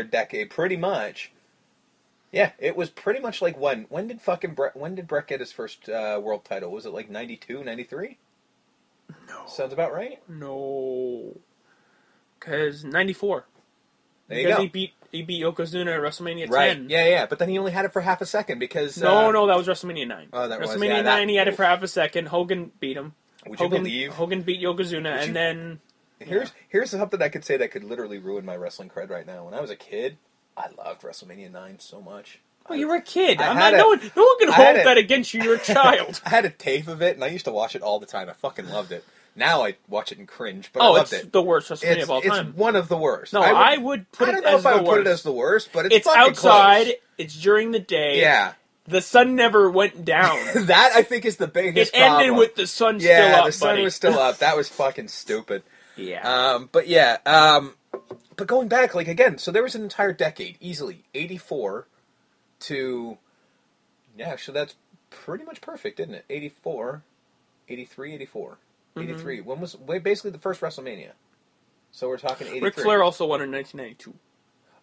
decade, pretty much. Yeah, it was pretty much like when did Brett get his first world title? Was it like 92, 93? No. Sounds about right. No. Because 94. There you go. He beat Yokozuna at WrestleMania 10. Right. Yeah. But then he only had it for half a second because No, that was WrestleMania 9. Oh, that was WrestleMania 9. He had it for half a second. Hogan beat him. Would you believe? Hogan beat Yokozuna, and then here's something I could say that could literally ruin my wrestling cred right now. When I was a kid, I loved WrestleMania 9 so much. Well, you were a kid. No one can hold that against you. You're a child. I had a tape of it, and I used to watch it all the time. I fucking loved it. Now I watch it and cringe, but I loved it. It's the worst WrestleMania of all time. It's one of the worst. No, I would put it as the worst. I don't know if I would put it as the worst, but it's fucking outside. Close. It's during the day. Yeah. The sun never went down. That, I think, is the biggest problem. It ended with the sun still up, Yeah, the sun was still up. That was fucking stupid. Yeah. But going back, like, again, so there was an entire decade, easily, 84 to... Yeah, so that's pretty much perfect, isn't it? 84, 83, 84. 83. When was basically the first WrestleMania? So we're talking 83. Ric Flair also won in 1992.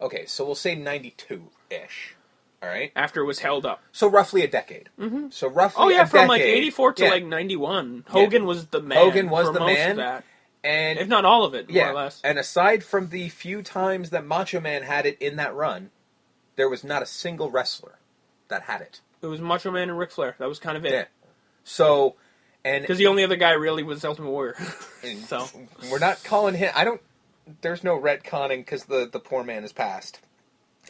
Okay, so we'll say 92-ish. All right? After it was held up. So roughly a decade. Mm-hmm. So roughly a decade. From like 84 to like 91. Hogan was the man. Hogan was for the most man. Of that. And if not all of it, more or less. And aside from the few times that Macho Man had it in that run, there was not a single wrestler that had it. It was Macho Man and Ric Flair. That was kind of it. Yeah. So... Because the only other guy really was Ultimate Warrior. So we're not calling him... There's no retconning because the poor man is passed.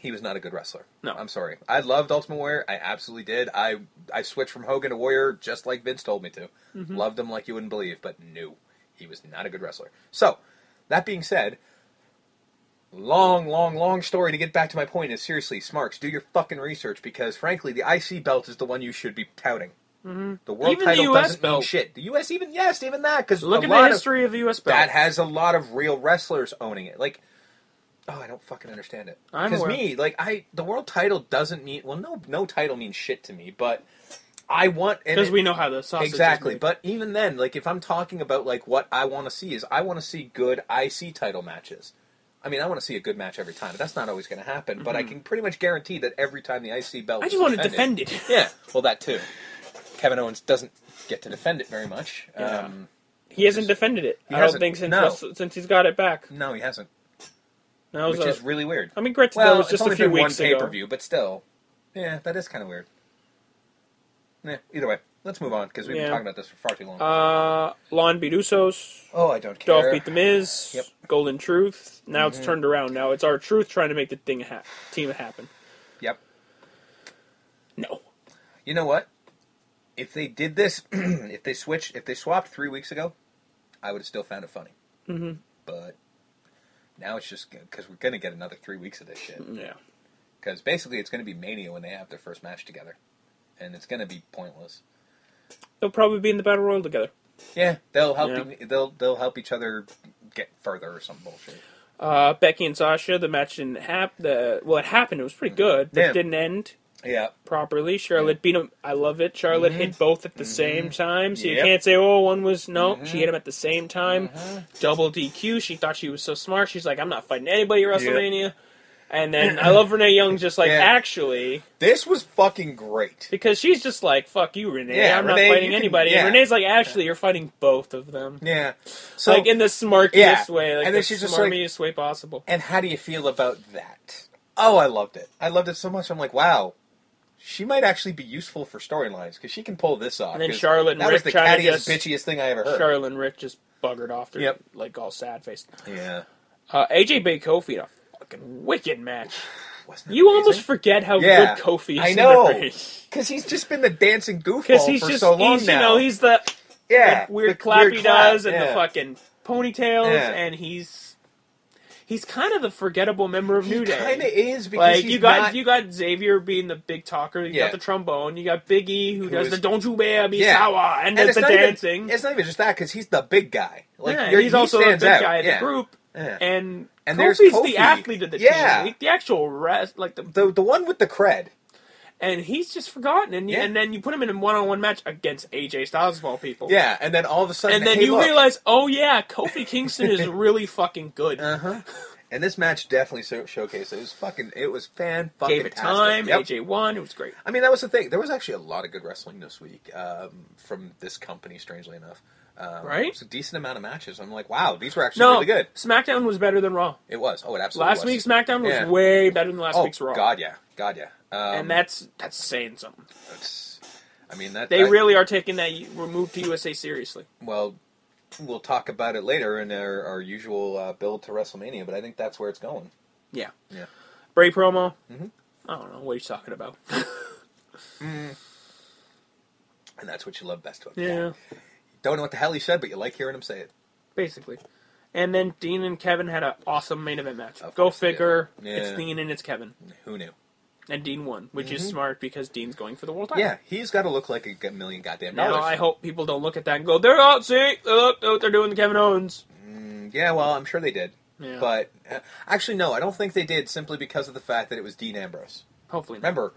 He was not a good wrestler. No. I'm sorry. I loved Ultimate Warrior. I absolutely did. I switched from Hogan to Warrior just like Vince told me to. Mm-hmm. Loved him like you wouldn't believe, but no. He was not a good wrestler. So, that being said, long story to get back to my point is, seriously, Smarks, do your fucking research because, frankly, the IC belt is the one you should be touting. Mm-hmm. The world even title the US doesn't belt. mean shit. The US even that. Because look at the history of the US belt. That has a lot of real wrestlers owning it. Like, I don't fucking understand it. Because the world title doesn't mean... Well, no title means shit to me, but I want... Because we know how the sausage exactly, is made. But even then, like, if I'm talking about, like, what I want to see is I want to see good IC title matches. I mean, I want to see a good match every time, but that's not always going to happen. Mm-hmm. But I can pretty much guarantee that every time the IC belt I just want to defend it. Yeah, well, that too. Kevin Owens doesn't get to defend it very much. Yeah. He hasn't defended it. I don't think since he's got it back. No, he hasn't. Which is really weird. I mean, granted, that was just a few weeks ago. One pay-per-view, but still. Yeah, that is kind of weird. Yeah, either way. Let's move on, because we've been talking about this for far too long. Lon beat Usos. Oh, I don't care. Dolph beat The Miz. Yep. Golden Truth. Now it's turned around. Now it's our Truth trying to make the team happen. Yep. No. You know what? If they did this, if they swapped 3 weeks ago, I would have still found it funny. Mm-hmm. But now it's just because we're going to get another 3 weeks of this shit. Yeah. Because basically it's going to be Mania when they have their first match together. And it's going to be pointless. They'll probably be in the Battle Royal together. Yeah, they'll help. They'll help each other get further or some bullshit. Becky and Sasha, the match didn't happen. It happened. It was pretty good, but it didn't end. Yeah. Properly. Charlotte beat him. I love it. Charlotte hit both at the same time, so you can't say, one was... No, she hit him at the same time. Double DQ. She thought she was so smart. She's like, I'm not fighting anybody at WrestleMania. Yep. And then I love Renee Young just like, actually... This was fucking great. Because she's just like, fuck you, Renee. I'm not fighting anybody. And Renee's like, actually, you're fighting both of them. Yeah. So, like, in the smartest way. Like, and the she's just like, smarmiest way possible. And how do you feel about that? Oh, I loved it. I loved it so much. I'm like, wow. She might actually be useful for storylines, because she can pull this off. And then Charlotte and Rick... That was the cattiest, bitchiest thing I ever heard. Charlotte and Rick just buggered off. They're like all sad-faced. Yeah. AJ beat Kofi in a fucking wicked match. You almost forget how good Kofi is. I know. Because he's just been the dancing goofball for so long now. He's the weird clap he does and the fucking ponytails, and he's kind of the forgettable member of New Day. He kind of is, because you got Xavier being the big talker, you got the trombone, you got Big E who does the "Don't You Bear Me Sour" and does the dancing. It's not even just that, because he's the big guy. Like he's also the big guy of the group, and Kofi's the athlete of the team, like, the actual rest, like the one with the cred. And he's just forgotten, and then you put him in a one-on-one match against AJ Styles of all people. Yeah, and then all of a sudden, and then you realize, Kofi Kingston is really fucking good. And this match definitely showcased it. It was fan-fucking-tastic. Gave it time. Yep. AJ won. It was great. I mean, that was the thing. There was actually a lot of good wrestling this week from this company, strangely enough. Right? It was a decent amount of matches. I'm like, wow, these were actually really good. SmackDown was better than Raw. It was. Oh, it absolutely was. Last week's SmackDown was way better than last week's Raw. God, yeah. And that's saying something. They really are taking that move to USA seriously. Well, we'll talk about it later in our usual build to WrestleMania, but I think that's where it's going. Yeah. Yeah. Bray promo. Mm-hmm. I don't know. What are you talking about? And that's what you love best about Yeah. Don't know what the hell he said, but you like hearing him say it. Basically. And then Dean and Kevin had an awesome main event match. Go figure. Yeah. It's Dean and it's Kevin. Who knew? And Dean won, which is smart because Dean's going for the world title. Yeah, he's got to look like a million goddamn dollars. Now, I hope people don't look at that and go, they're out, see? Look, they're doing the Kevin Owens. Yeah, well, I'm sure they did. Yeah. But, actually, no, I don't think they did simply because of the fact that it was Dean Ambrose. Hopefully not. Remember,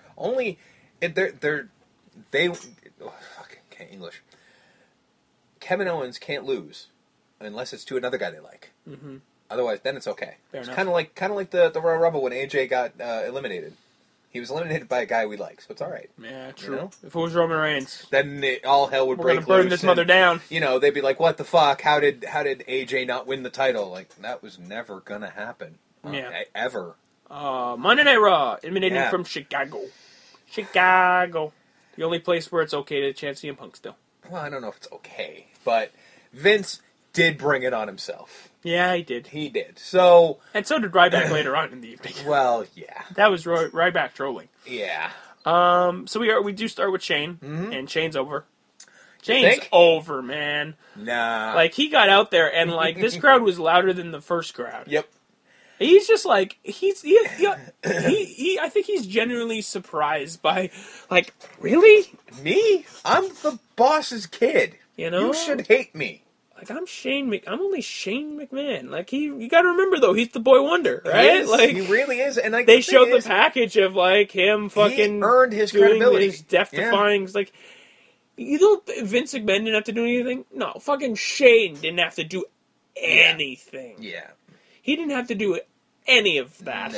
English. Kevin Owens can't lose unless it's to another guy they like. Mm-hmm. Otherwise, then it's okay. Fair it's kind of like the Royal Rumble when AJ got eliminated. He was eliminated by a guy we like, so it's all right. Yeah, true. You know? If it was Roman Reigns, then all hell would break loose. We're gonna burn this mother down. You know, they'd be like, "What the fuck? How did AJ not win the title? Like that was never gonna happen. Ever." Monday Night Raw, emanating from Chicago. Chicago, the only place where it's okay to chant CM Punk still. Well, I don't know if it's okay, but Vince did bring it on himself. Yeah, he did. He did. So, and so did Ryback later on in the evening. Well, yeah, that was Ryback trolling. Yeah. So we do start with Shane, and Shane's over. Shane's over, man. Nah. Like he got out there, and like this crowd was louder than the first crowd. Yep. He's just like he I think he's genuinely surprised by like really me. I'm the boss's kid. You know, you should hate me. Like I'm only Shane McMahon. Like you got to remember though, he's the boy wonder, right? Like he really is. And like they showed the package of like him fucking he earned his credibility, his death-defying. Like you don't Vince McMahon didn't have to do anything. No, fucking Shane didn't have to do anything. Yeah. He didn't have to do any of that.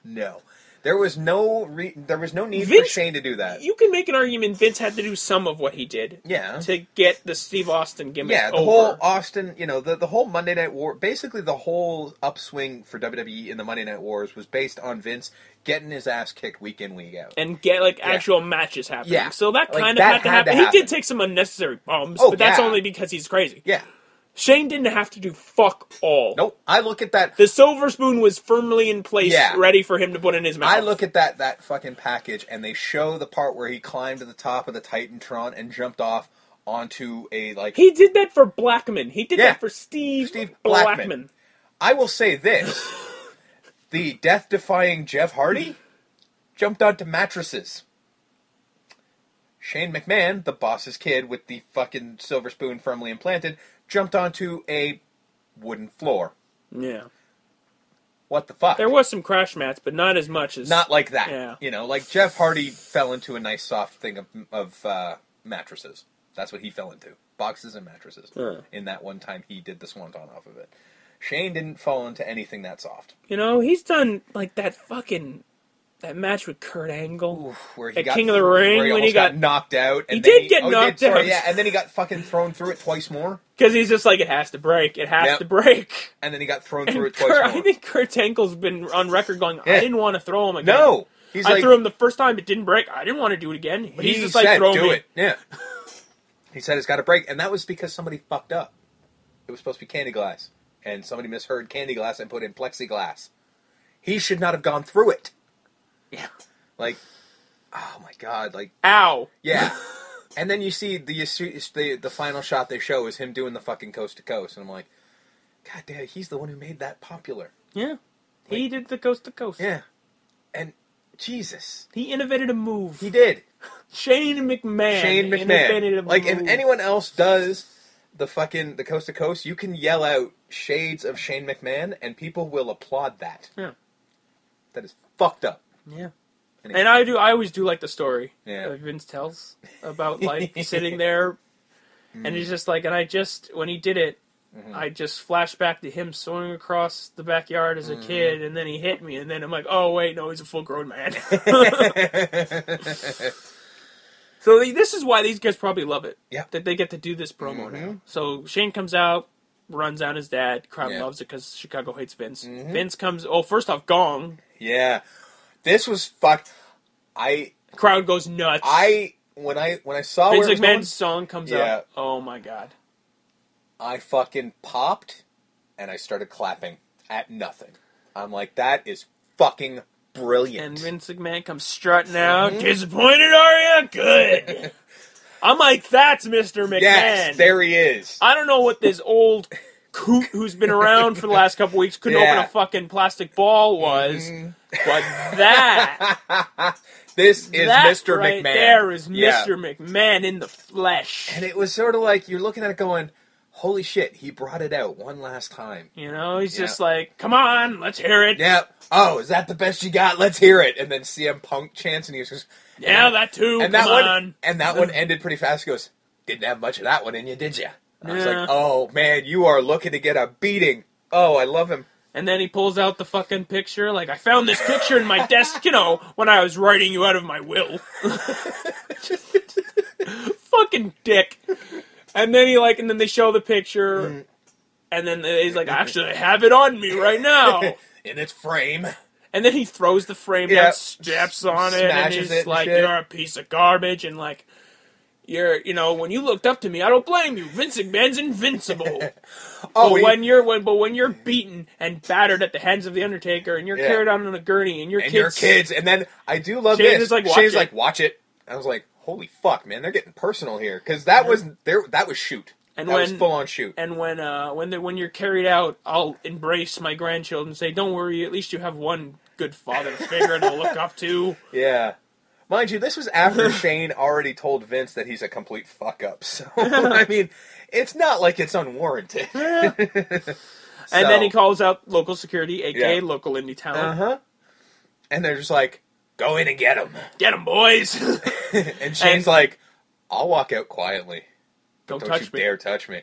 No. There was no need for Shane to do that. You can make an argument Vince had to do some of what he did. Yeah. To get the Steve Austin gimmick over. Yeah, the whole Austin, the whole Monday Night War, basically the whole upswing for WWE in the Monday Night Wars was based on Vince getting his ass kicked week in, week out. And get, actual matches happening. Yeah. So that kind of had to happen. He did take some unnecessary bumps, but that's only because he's crazy. Yeah. Shane didn't have to do fuck all. Nope. I look at that. The silver spoon was firmly in place, ready for him to put in his mouth. I look at that fucking package, and they show the part where he climbed to the top of the Titantron and jumped off onto a, He did that for Blackman. He did that for Steve Blackman. I will say this. The death-defying Jeff Hardy jumped onto mattresses. Shane McMahon, the boss's kid with the fucking silver spoon firmly implanted, jumped onto a wooden floor. Yeah. What the fuck? There was some crash mats, but not as much as... Not like that. Yeah. Like Jeff Hardy fell into a nice soft thing of mattresses. That's what he fell into. Boxes and mattresses. In that one time he did the swanton off of it. Shane didn't fall into anything that soft. He's done, that match with Kurt Angle. Oof, where he at got King of the Ring. When he got knocked out. And he did get knocked out. Yeah, and then he got fucking thrown through it twice more. Because he's just like, it has to break. It has to break. And then he got thrown through it twice more. I think Kurt Angle's been on record going, I didn't want to throw him again. No. I threw him the first time, it didn't break. I didn't want to do it again. But he's he just said, throw do me. it. Yeah. He said it's got to break. And that was because somebody fucked up. It was supposed to be candy glass. And somebody misheard candy glass and put in plexiglass. He should not have gone through it. Yeah. Oh my god, ow. Yeah. And then you see the final shot they show is him doing the fucking coast to coast, and I'm like, god damn, he's the one who made that popular. Yeah. He did the coast to coast. Yeah. And Jesus. He innovated a move. He did. Shane McMahon. Innovated a move. If anyone else does the coast to coast, you can yell out shades of Shane McMahon and people will applaud that. Yeah. That is fucked up. Yeah. And I always do like the story that Vince tells about sitting there and he's just when he did it, I just flash back to him swinging across the backyard as a kid, and then he hit me, and then I'm like, oh wait, no, he's a full-grown man. So this is why these guys probably love it. Yeah. That they get to do this promo now. So Shane comes out, runs out his dad. Crowd loves it because Chicago hates Vince. Vince comes. Oh, first off, gong. Yeah, this was fuck. Crowd goes nuts. When I saw Vince where it was McMahon's going, song comes up. Oh my god. I fucking popped and I started clapping at nothing. I'm like, that is fucking brilliant. And Vince McMahon comes strutting out. Disappointed, are you? Good. I'm like, that's Mr. McMahon. Yes, there he is. I don't know what this old coot who's been around for the last couple weeks couldn't open a fucking plastic ball was, but that... This is Mr. right McMahon. There is Mr. McMahon in the flesh. And it was sort of like, you're looking at it going, holy shit, he brought it out one last time. You know, he's just like, come on, let's hear it. Yeah. Oh, is that the best you got? Let's hear it. And then CM Punk chants, and he was just... Yeah, that too, and come that on. And that one ended pretty fast. He goes, didn't have much of that one in you, did you? And I was Yeah. like, oh, man, you are looking to get a beating. Oh, I love him. And then he pulls out the fucking picture, like, I found this picture in my desk, you know, when I was writing you out of my will. Fucking dick. And then and then they show the picture, and then he's like, actually, I have it on me right now. In its frame. And then he throws the frame down, steps on it, and Smashes he's it like, and shit. you're a piece of garbage, and like, when you looked up to me, I don't blame you. Vince McMahon's invincible. But when you're beaten and battered at the hands of the Undertaker, and you're carried on a gurney, and your kids, and then I do love Shane's this. like, Shane's like, watch it. I was like, holy fuck, man, they're getting personal here, because that was shoot. And that was full on shoot. And when you're carried out, I'll embrace my grandchildren and say, don't worry, at least you have one good father figure to look up to. Yeah. Mind you, this was after Shane already told Vince that he's a complete fuck-up. So, I mean, it's not like it's unwarranted. And then he calls out local security, a.k.a. local indie talent. And they're just like, go in and get him. Get him, boys! And Shane's like, I'll walk out quietly. Don't you dare touch me.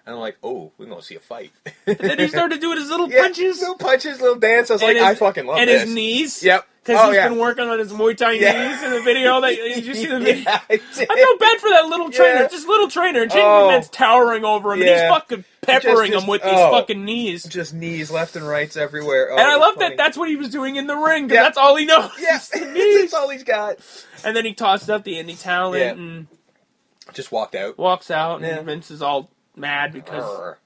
And I'm like, oh, we're going to see a fight. And then he started doing his little punches. Little punches, little dance. I was like, I fucking love this. And his knees. Yep. Because he's been working on his Muay Thai knees in the video. Did you see the video? Yeah, I did. I feel bad for that little trainer. Just little trainer. And Shane McMahon's towering over him. And he's fucking peppering him with these fucking knees. Just knees left and rights everywhere. And I love that that's what he was doing in the ring. Because that's all he knows. Yeah, that's all he's got. And then he tossed up the indie talent and... just walked out. Walks out, and Vince is all mad because...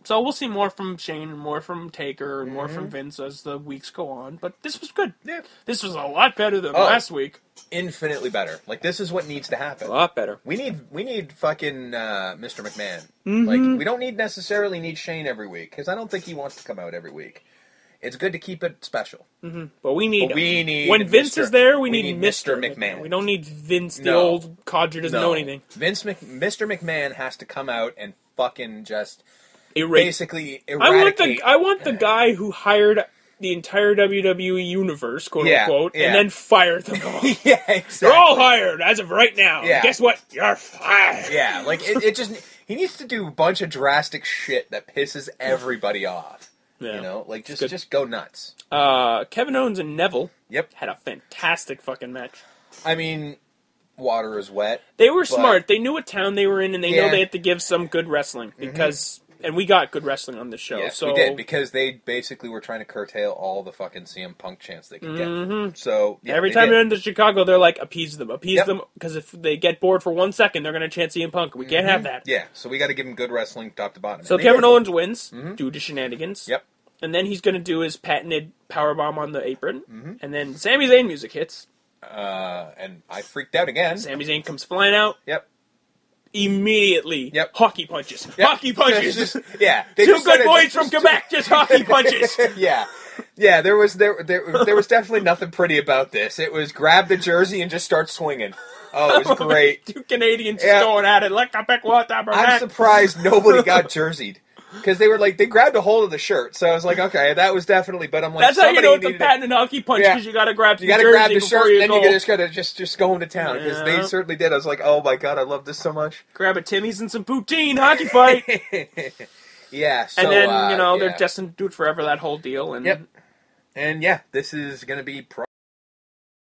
So we'll see more from Shane, and more from Taker, and more from Vince as the weeks go on. But this was good. Yeah. This was a lot better than last week. Infinitely better. Like, this is what needs to happen. A lot better. We need fucking Mr. McMahon. Like, we don't necessarily need Shane every week, because I don't think he wants to come out every week. It's good to keep it special. But we need when Vince is there, we need Mr. McMahon. We don't need Vince, the old codger doesn't know anything. Mr. McMahon has to come out and fucking just... basically eradicate. I want the guy who hired the entire WWE universe, quote unquote, and then fired them all. Yeah, exactly. They're all hired as of right now. Yeah. Guess what? You're fired. Yeah, like it just he needs to do a bunch of drastic shit that pisses everybody off. Yeah. You know, like just go nuts. Kevin Owens and Neville had a fantastic fucking match. I mean, water is wet. They were smart. They knew what town they were in, and they know they had to give some good wrestling because. And we got good wrestling on this show. Yes, so we did, because they basically were trying to curtail all the fucking CM Punk chants they could get. So every time they're into Chicago, they're like, appease them, because if they get bored for 1 second, they're going to chant CM Punk. We can't have that. Yeah, so we got to give them good wrestling top to bottom. So Kevin Owens wins due to shenanigans. Yep. And then he's going to do his patented powerbomb on the apron. And then Sami Zayn music hits. And I freaked out again. Sami Zayn comes flying out. Yep. Immediately, hockey punches. Hockey punches. Two good boys from Quebec, just hockey punches. Yeah. There was definitely nothing pretty about this. It was grab the jersey and just start swinging. Oh, it was great. Two Canadians just going at it like a big water. I'm surprised nobody got jerseyed. Because they grabbed a hold of the shirt. So I was like, okay, that was definitely, but I'm like, that's how you know it's a patented hockey punch, because you gotta grab the shirt. You gotta grab the shirt, and then you just gotta just go into town. Because they certainly did. I was like, oh my god, I love this so much. Grab a Timmy's and some poutine, hockey fight. Yeah. So, and then they're destined to do it forever. That whole deal. And yep. And yeah, this is going to be